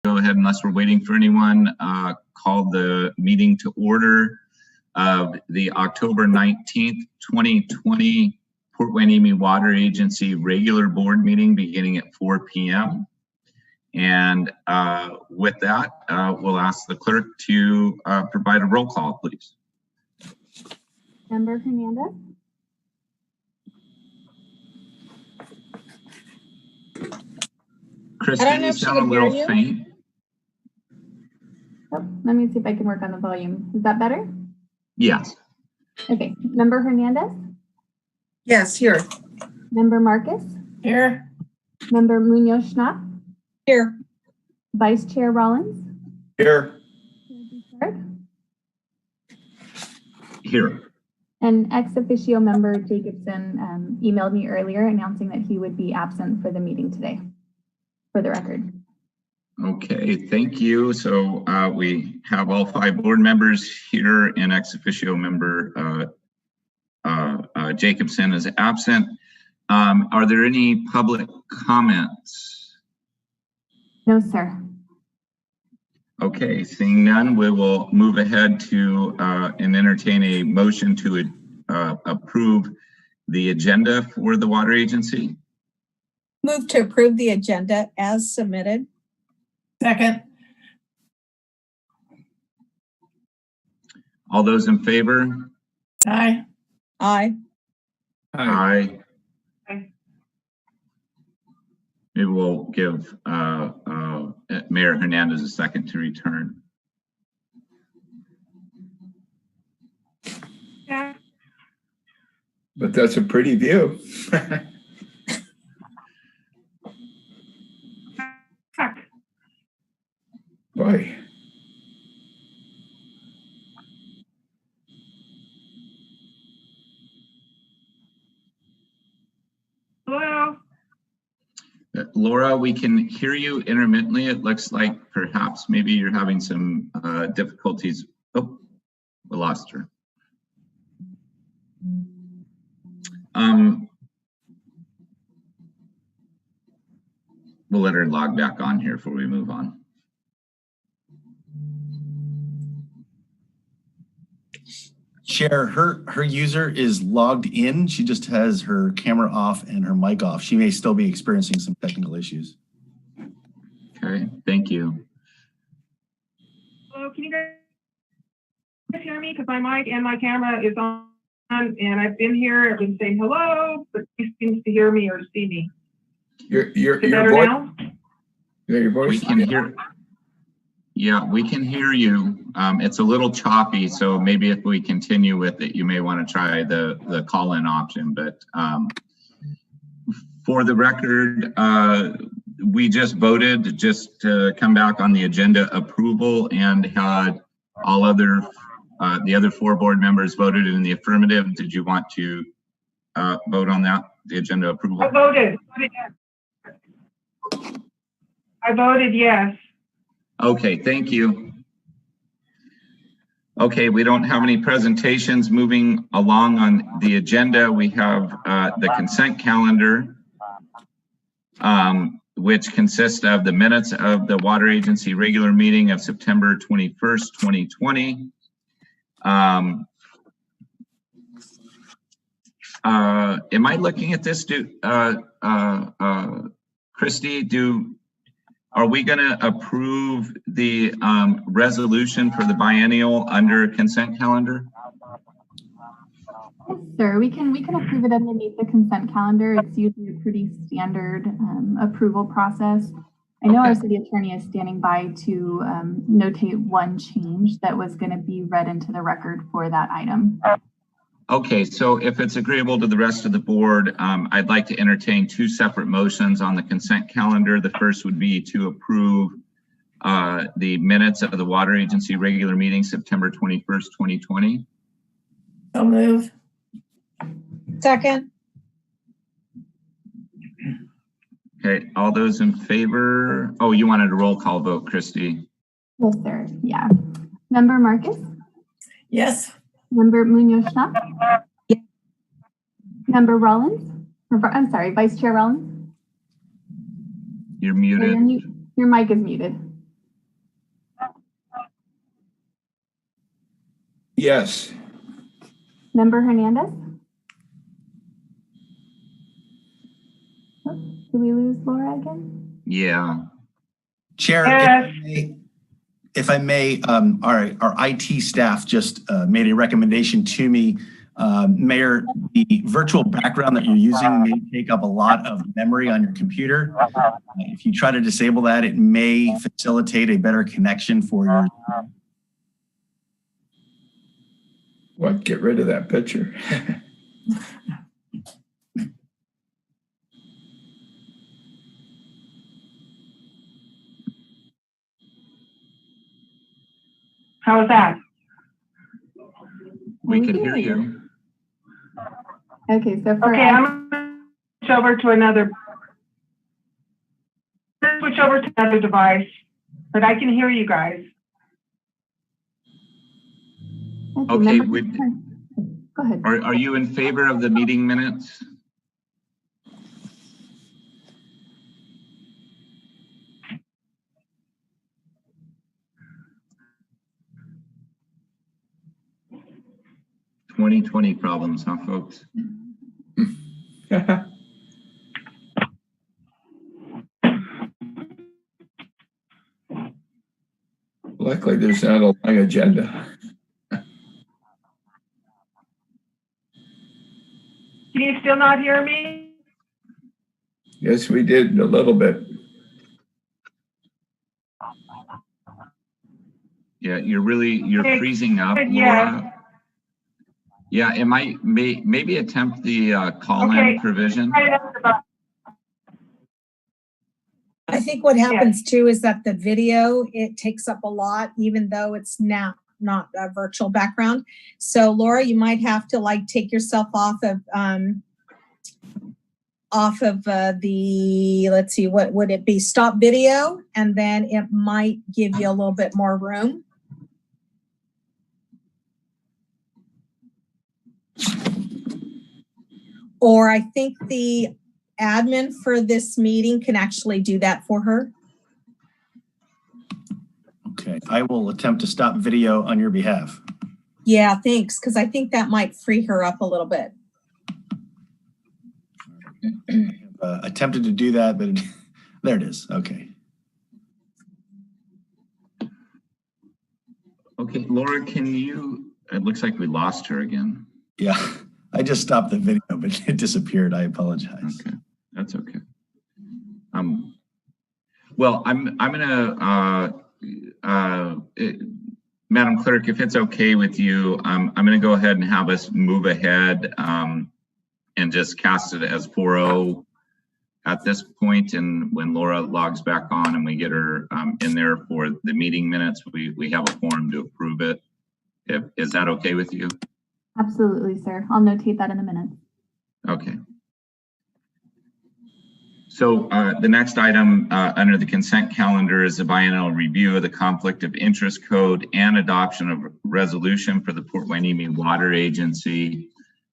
go ahead, unless we're waiting for anyone, call the meeting to order of the October 19th, 2020 Port Hueneme Water Agency regular board meeting beginning at 4 p.m. And with that, we'll ask the clerk to provide a roll call, please. Member Hernandez. Christy, you sound a little faint. Oh, let me see if I can work on the volume. Is that better? Yes. Okay. Member Hernandez? Yes, here. Member Marcus? Here. Member Munoz-Schnapp? Here. Vice Chair Rollins? Here. Here. And ex officio member Jacobson emailed me earlier announcing that he would be absent for the meeting today, for the record. Okay, thank you. So we have all 5 board members here, and ex officio member Jacobson is absent. Are there any public comments? No, sir. Okay, seeing none, we will move ahead to and entertain a motion to approve the agenda for the water agency. Move to approve the agenda as submitted. Second. All those in favor? Aye. Aye. Aye. Maybe we'll give Mayor Hernandez a second to return. Yeah. But that's a pretty view. Boy. Hello. Laura, we can hear you intermittently. It looks like perhaps maybe you're having some difficulties. Oh, we lost her. We'll let her log back on here before we move on. Chair, her user is logged in. She just has her camera off and her mic off. She may still be experiencing some technical issues. Okay, thank you. Hello, can you guys hear me? Because my mic and my camera is on, and I've been here. I've been saying hello, but he seems to hear me or see me. Your better voice. now? Yeah, your voice. We can hear. Yeah, we can hear you. It's a little choppy, so maybe if we continue with it, you may want to try the call-in option. But for the record, we just voted just to come back on the agenda approval, and had all other the other 4 board members voted in the affirmative. Did you want to vote on that, the agenda approval? I voted. I voted yes. Okay, thank you. Okay, we don't have any presentations. Moving along on the agenda, we have the consent calendar, which consists of the minutes of the Water Agency regular meeting of September 21st, 2020. Am I looking at this? Christy, are we going to approve the resolution for the biennial under consent calendar? Yes, sir. We can approve it underneath the consent calendar. It's usually a pretty standard approval process. I know our city attorney is standing by to notate one change that was going to be read into the record for that item. Okay, so if it's agreeable to the rest of the board, I'd like to entertain 2 separate motions on the consent calendar. The first would be to approve the minutes of the Water Agency regular meeting, September 21st, 2020. So move. Second. Okay, all those in favor? Oh, you wanted a roll call vote, Christy. Yes, sir. Yeah. Member Marcus? Yes. Member Munoz-Schnapp? Yes. Member Rollins? I'm sorry, Vice Chair Rollins? You're muted. Your mic is muted. Yes. Member Hernandez? Oh, did we lose Laura again? Yeah. Chair, Yes. if I may, our IT staff just made a recommendation to me. Mayor, the virtual background that you're using may take up a lot of memory on your computer. If you try to disable that, it may facilitate a better connection for your. What? Get rid of that picture. How is that? We can hear you. Okay, so for Okay, I'm gonna switch over to another device, but I can hear you guys. Okay, go ahead. Are you in favor of the meeting minutes? "2020 problems, huh, folks?" Luckily, there's not a long agenda. Can you still not hear me? Yes, we did a little bit. Yeah, you're Okay, freezing up, yeah. Laura. Yeah, it might maybe attempt the call-in Okay. provision. I think what happens too is that the video, it takes up a lot, even though it's now not a virtual background. So Laura, you might have to like take yourself off of the, let's see, what would it be? Stop video, and then it might give you a little bit more room. Or I think the admin for this meeting can actually do that for her. Okay, I will attempt to stop video on your behalf. Yeah, thanks, because I think that might free her up a little bit. Attempted to do that, but there it is. Okay. Okay, Laura, it looks like we lost her again. Yeah, I just stopped the video, but it disappeared. I apologize. Okay, that's okay. Well, I'm gonna, Madam Clerk, if it's okay with you, I'm gonna go ahead and have us move ahead and just cast it as 4-0 at this point. And when Laura logs back on and we get her in there for the meeting minutes, we have a forum to approve it. Is that okay with you? Absolutely, sir. I'll notate that in the minutes. Okay. So the next item under the consent calendar is the biennial review of the conflict of interest code and adoption of resolution for the Port Hueneme Water Agency.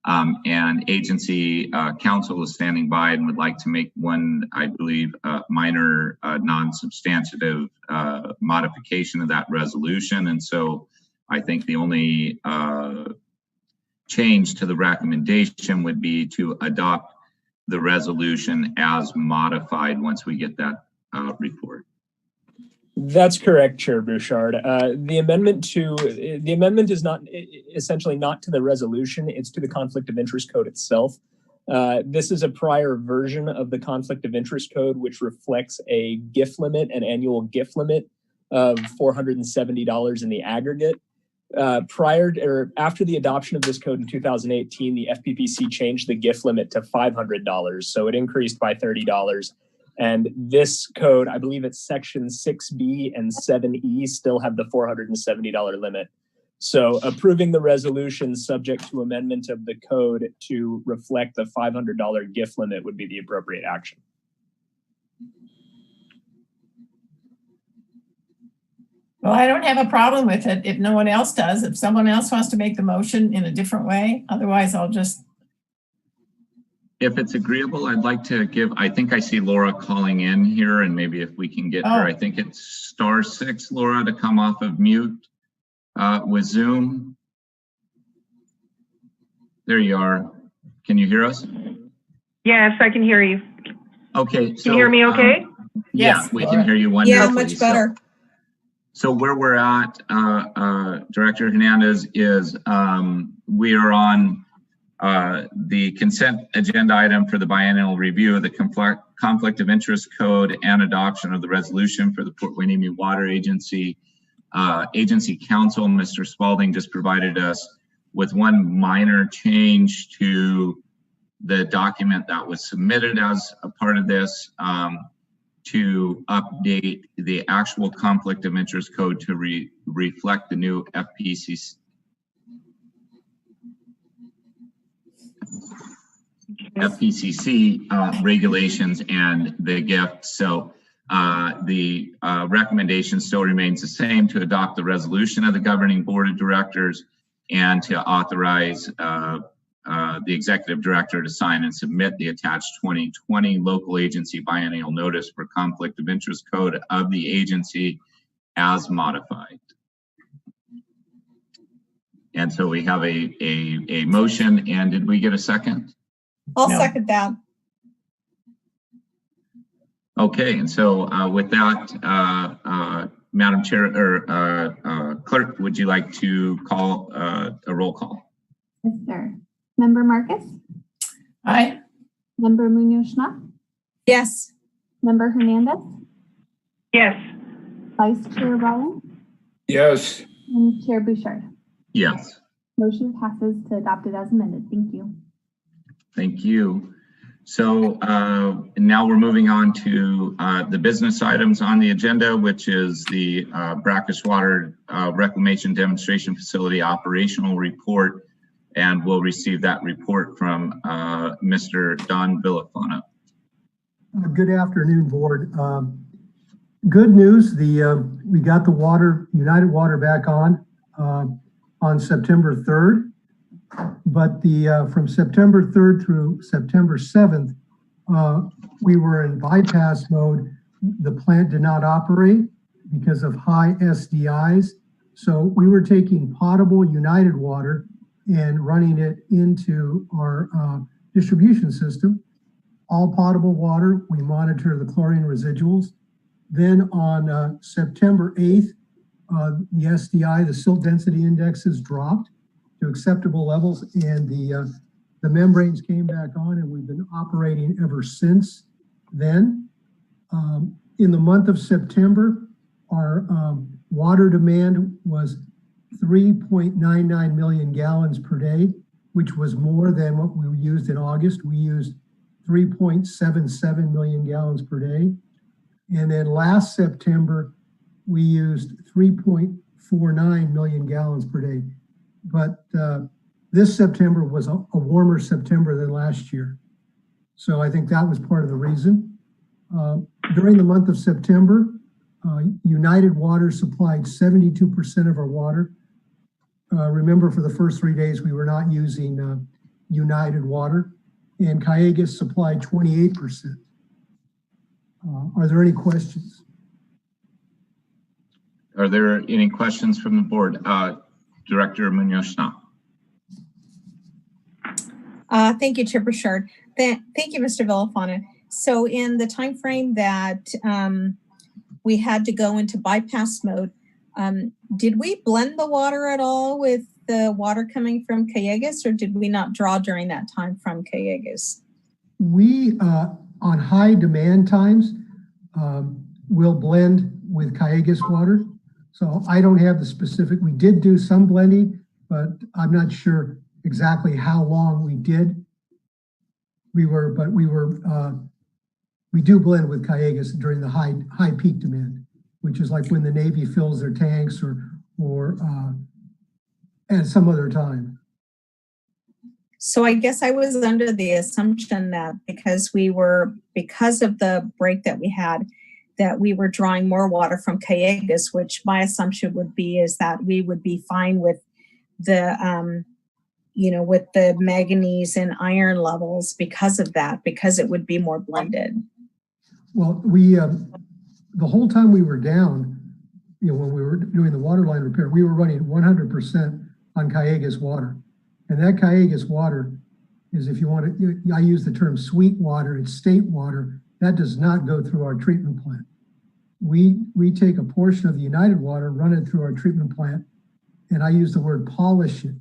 And agency counsel is standing by and would like to make one, I believe, minor non-substantive modification of that resolution. And so I think the only change to the recommendation would be to adopt the resolution as modified once we get that report. That's correct, Chair Bouchard. The amendment is not essentially not to the resolution, it's to the conflict of interest code itself. This is a prior version of the conflict of interest code, which reflects a gift limit, an annual gift limit of $470 in the aggregate. After the adoption of this code in 2018, the FPPC changed the gift limit to $500, so it increased by $30. And this code, I believe it's section 6B and 7E, still have the $470 limit. So approving the resolution subject to amendment of the code to reflect the $500 gift limit would be the appropriate action. Well, I don't have a problem with it if no one else does. If someone else wants to make the motion in a different way, otherwise I'll just. If it's agreeable, I'd like to I think I see Laura calling in here, and maybe if we can get her, I think it's *6, Laura, to come off of mute with Zoom. There you are. Can you hear us? Yes, I can hear you. Okay. Can you hear me okay? Yeah, Yes, we Laura. can hear you wonderfully. Yeah, much better. So where we're at, Director Hernandez, is we are on the consent agenda item for the biennial review of the conflict of interest code and adoption of the resolution for the Port Hueneme Water Agency. Agency Council, Mr. Spalding, just provided us with one minor change to the document that was submitted as a part of this, to update the actual conflict of interest code to reflect the new FPCC regulations and the gift. So the recommendation still remains the same, to adopt the resolution of the governing board of directors and to authorize the executive director to sign and submit the attached 2020 local agency biennial notice for conflict of interest code of the agency as modified. And so we have a motion, and did we get a second? I'll No. second that. Okay, and so with that, Madam Chair or Clerk, would you like to call a roll call? Yes, sir. Member Marcus? Aye. Member Munoz-Schnapp? Yes. Member Hernandez? Yes. Vice Chair Rollins? Yes. And Chair Bouchard? Yes. Motion passes to adopt it as amended. Thank you. Thank you. So now we're moving on to the business items on the agenda, which is the Brackish Water Reclamation Demonstration Facility Operational Report. And we'll receive that report from Mr. Don Villafana. Good afternoon, board. Good news, we got the United Water back on September 3rd. But from September 3rd through September 7th, we were in bypass mode. The plant did not operate because of high SDIs. So we were taking potable United Water and running it into our distribution system. All potable water, we monitor the chlorine residuals. Then on September 8th, the SDI, the silt density indexes dropped to acceptable levels, and the membranes came back on, and we've been operating ever since then. In the month of September, our water demand was 3.99 million gallons per day, which was more than what we used in August. We used 3.77 million gallons per day. And then last September, we used 3.49 million gallons per day. But this September was a warmer September than last year. So I think that was part of the reason. During the month of September, United Water supplied 72% of our water. Remember, for the first 3 days, we were not using United Water, and Callegas supplied 28%. Are there any questions? Are there any questions from the board? Director Munoz-Schnapp. Thank you, Chair Bouchard. Thank you, Mr. Villafana. So in the time frame that we had to go into bypass mode, did we blend the water at all with the water coming from Callegas, or did we not draw during that time from Callegas? We, on high demand times, will blend with Callegas water. So I don't have the specific, we did do some blending, but I'm not sure exactly how long we did. We do blend with Callegas during the high peak demand, which is like when the Navy fills their tanks or at some other time. So I guess I was under the assumption that because of the break that we had, that we were drawing more water from Callegas, which my assumption would be is that we would be fine with the, with the manganese and iron levels because of that, because it would be more blended. Well, we, the whole time we were down, when we were doing the water line repair, we were running 100% on Callegas water. And that Callegas water is, if you want to, I use the term sweet water, it's state water. That does not go through our treatment plant. We take a portion of the United water, run it through our treatment plant, and I use the word polish it.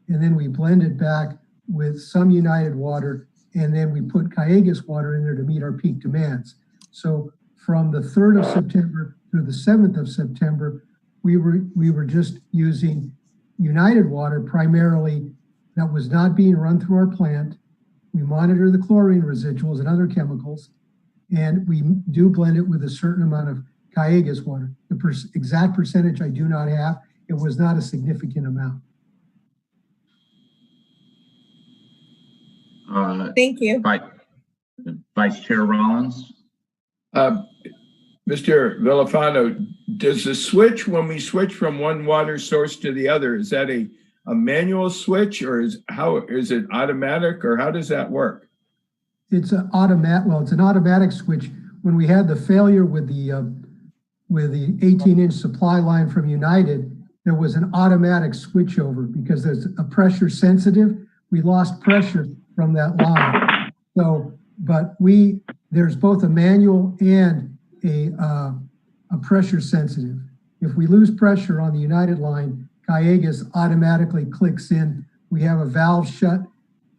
And then we blend it back with some United water, and then we put Callegas water in there to meet our peak demands. So from the 3rd of September through the 7th of September, we were just using United water primarily that was not being run through our plant. We monitor the chlorine residuals and other chemicals, and we do blend it with a certain amount of Callegas water. The exact percentage I do not have. It was not a significant amount. Thank you. Vice Chair Rollins. Mr. Villafano, does the switch, when we switch from one water source to the other, is that a manual switch, or is it automatic, or how does that work? It's an automatic. Well, it's an automatic switch. When we had the failure with the 18-inch supply line from United, there was an automatic switchover because there's a pressure sensitive. We lost pressure from that line. So, but there's both a manual and a pressure sensitive. If we lose pressure on the United line, Callegas automatically clicks in. We have a valve shut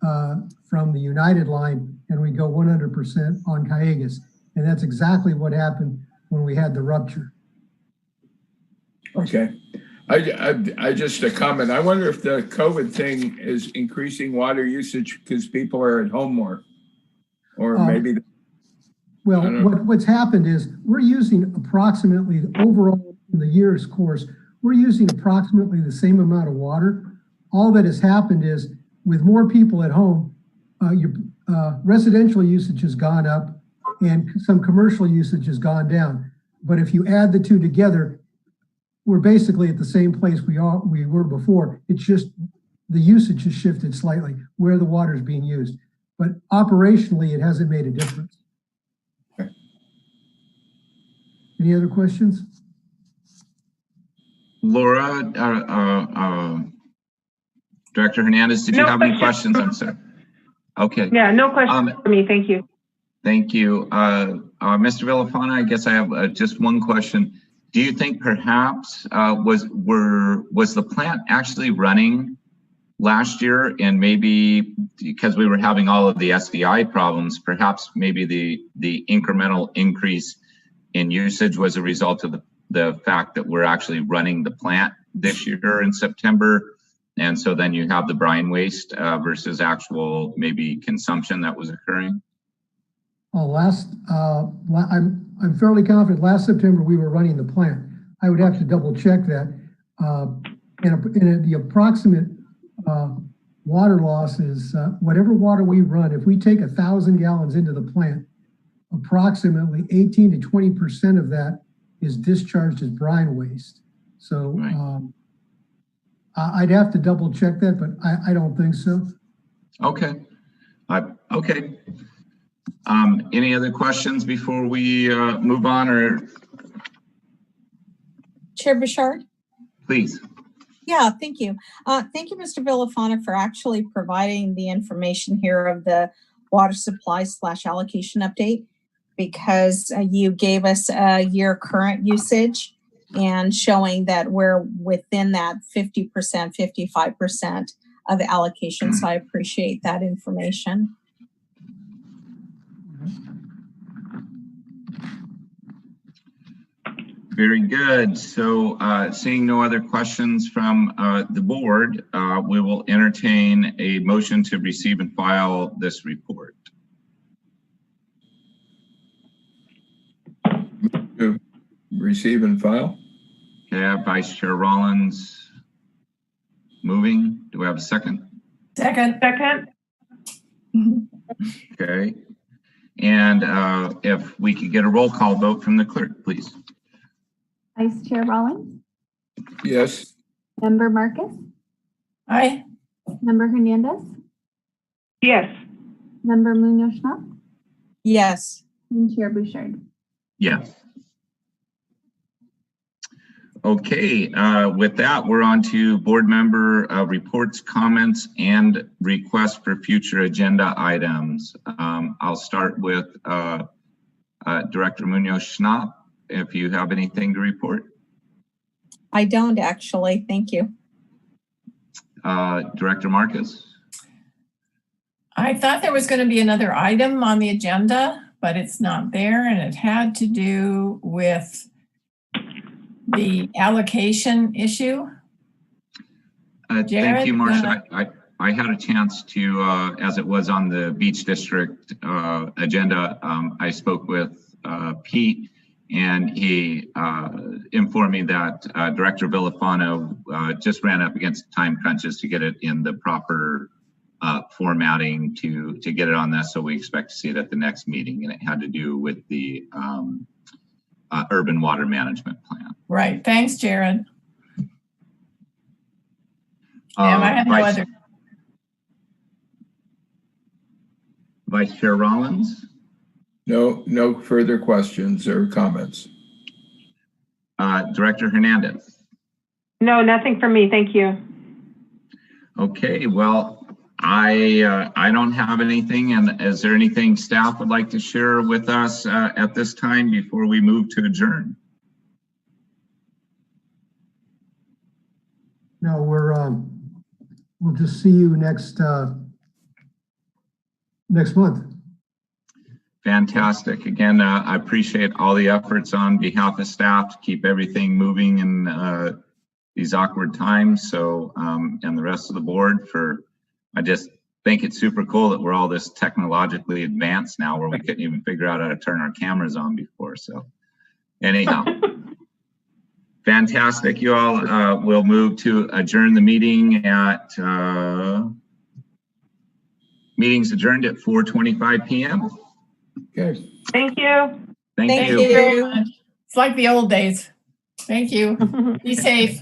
from the United line, and we go 100% on Callegas. And that's exactly what happened when we had the rupture. Okay. I just a comment. I wonder if the COVID thing is increasing water usage because people are at home more, or maybe. Well, what's happened is we're using approximately, overall in the year's course, we're using approximately the same amount of water. All that has happened is with more people at home, your residential usage has gone up and some commercial usage has gone down. But if you add the two together, we're basically at the same place we were before. It's just the usage has shifted slightly where the water is being used. But operationally, it hasn't made a difference. Okay. Any other questions? Laura, Director Hernandez, did you have any questions? I'm sorry. Okay. Yeah, no questions for me. Thank you. Thank you. Mr. Villafana, I guess I have just one question. Do you think perhaps was the plant actually running last year, and maybe because we were having all of the SDI problems, perhaps maybe the incremental increase in usage was a result of the fact that we're actually running the plant this year in September, and so then you have the brine waste versus actual maybe consumption that was occurring? I'm fairly confident last September we were running the plant. I would have to double check that. And the approximate water loss is whatever water we run. If we take 1,000 gallons into the plant, approximately 18 to 20% of that is discharged as brine waste. So right. I'd have to double check that, but I don't think so. Okay. Okay. Any other questions before we move on, or? Chair Bouchard? Please. Yeah, thank you. Thank you, Mr. Villafana, for actually providing the information here of the water supply / allocation update, because you gave us a year current usage and showing that we're within that 50%, 55% of allocation. So I appreciate that information. Very good. So seeing no other questions from the board, we will entertain a motion to receive and file this report. To receive and file. Okay, Vice Chair Rollins moving. Do we have a second? Second. Okay. And if we could get a roll call vote from the clerk, please. Vice Chair Rollins? Yes. Member Marcus? Aye. Member Hernandez? Yes. Member Munoz-Schnapp? Yes. And Chair Bouchard? Yes. Okay, with that, we're on to board member reports, comments, and requests for future agenda items. I'll start with Director Munoz-Schnapp, if you have anything to report. I don't actually. Thank you. Director Marcus. I thought there was going to be another item on the agenda, but it's not there, and it had to do with the allocation issue. Thank you, Marcia. I had a chance to, as it was on the Beach District agenda, I spoke with Pete, and he informed me that Director Villafano just ran up against time crunches to get it in the proper formatting to get it on this. So we expect to see it at the next meeting, and it had to do with the urban water management plan. Right. Thanks, Jared. I have no other. Vice Chair Rollins. No further questions or comments. Director Hernandez. No, nothing for me. Thank you. Okay, well, I don't have anything. And is there anything staff would like to share with us at this time before we move to adjourn? No, we'll just see you next month. Fantastic. Again, I appreciate all the efforts on behalf of staff to keep everything moving in these awkward times. So, and the rest of the board I just think it's super cool that we're all this technologically advanced now, where we couldn't even figure out how to turn our cameras on before. So anyhow, fantastic. You all will move to adjourn the meeting at, meeting's adjourned at 4:25 p.m. Okay. Thank you. Thank you. Thank you very much. It's like the old days. Thank you. Be safe.